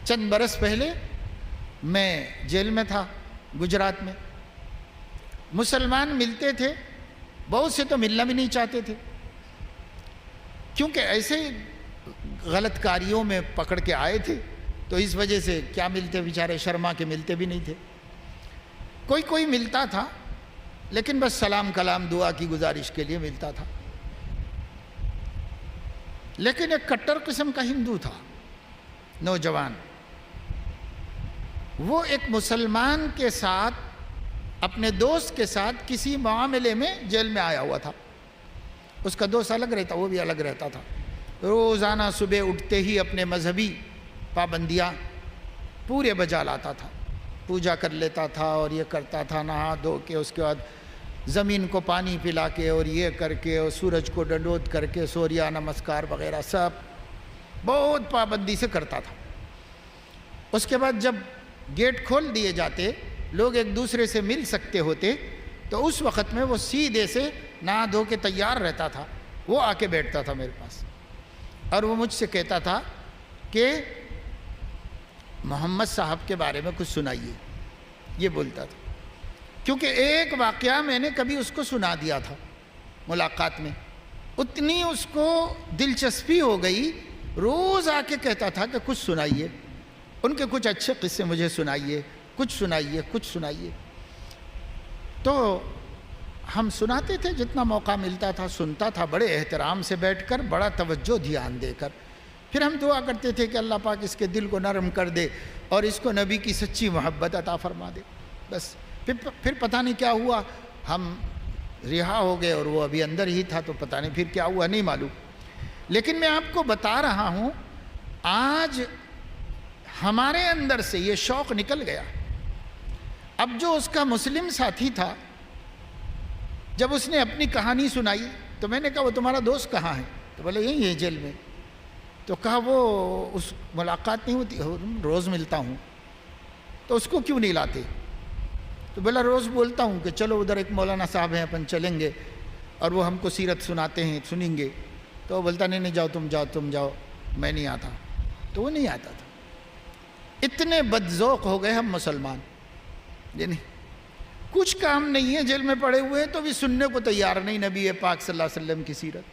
چند برس پہلے میں جیل میں تھا گجرات میں. مسلمان ملتے تھے، بہت سے تو ملنا بھی نہیں چاہتے تھے، کیونکہ ایسے غلط کاریوں میں پکڑ کے آئے تھے، تو اس وجہ سے کیا ملتے، بیچارے شرما کے ملتے بھی نہیں تھے. کوئی ملتا تھا، لیکن بس سلام کلام دعا کی گزارش کے لیے ملتا تھا. لیکن ایک کٹر قسم کا ہندو تھا، نوجوان. وہ ایک مسلمان کے ساتھ، اپنے دوست کے ساتھ کسی معاملے میں جیل میں آیا ہوا تھا. اس کا دوست الگ رہتا، وہ بھی الگ رہتا تھا. روزانہ صبح اٹھتے ہی اپنے مذہبی پابندیاں پورے بجا لاتا تھا، پوجا کر لیتا تھا اور یہ کرتا تھا، نہا دھو کے اس کے بعد زمین کو پانی پلا کے اور یہ کر کے اور سورج کو ڈنڈوت کر کے سوریہ نمسکار وغیرہ سب بہت پابندی سے کرتا تھا. اس کے بعد جب گیٹ کھول دیے جاتے، لوگ ایک دوسرے سے مل سکتے ہوتے، تو اس وقت میں وہ سیدھے سے نہا دھو کے تیار رہتا تھا. وہ آ کے بیٹھتا تھا میرے پاس اور وہ مجھ سے کہتا تھا کہ محمد صاحب کے بارے میں کچھ سنائیے. یہ بولتا تھا کیونکہ ایک واقعہ میں نے کبھی اس کو سنا دیا تھا ملاقات میں. اتنی اس کو دلچسپی ہو گئی، روز آ کے کہتا تھا کہ کچھ سنائیے، ان کے کچھ اچھے قصے مجھے سنائیے، کچھ سنائیے. تو ہم سناتے تھے، جتنا موقع ملتا تھا سنتا تھا، بڑے احترام سے بیٹھ کر، بڑا توجہ دھیان دے کر. پھر ہم دعا کرتے تھے کہ اللہ پاک اس کے دل کو نرم کر دے اور اس کو نبی کی سچی محبت عطا فرما دے. بس پھر پتہ نہیں کیا ہوا، ہم رہا ہو گئے اور وہ ابھی اندر ہی تھا، تو پتہ نہیں پھر کیا ہوا، نہیں معلوم. لیکن میں آپ کو بتا رہا ہوں، آج ہمارے اندر سے یہ شوق نکل گیا. اب جو اس کا مسلم ساتھی تھا، جب اس نے اپنی کہانی سنائی تو میں نے کہا وہ تمہارا دوست کہاں ہے؟ تو بولے یہی ہے جیل میں. تو کہا وہ اس ملاقات نہیں ہوتی، روز ملتا ہوں. تو اس کو کیوں نہیں لاتے؟ تو بولا روز بولتا ہوں کہ چلو ادھر ایک مولانا صاحب ہیں، اپن چلیں گے اور وہ ہم کو سیرت سناتے ہیں، سنیں گے. تو وہ بولتا نہیں جاؤ تم جاؤ، میں نہیں آتا. تو وہ نہیں آتا تھا. اتنے بدذوق ہو گئے ہم مسلمان، یعنی کچھ کام نہیں ہے، جیل میں پڑے ہوئے ہیں تو بھی سننے کو تیار نہیں نبی پاک صلی اللہ علیہ وسلم کی سیرت.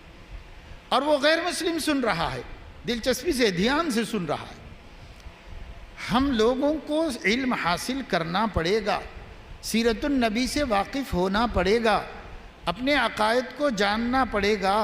اور وہ غیر مسلم سن رہا ہے، دلچسپی سے، دھیان سے سن رہا ہے. ہم لوگوں کو علم حاصل کرنا پڑے گا، سیرت النبی سے واقف ہونا پڑے گا، اپنے عقائد کو جاننا پڑے گا.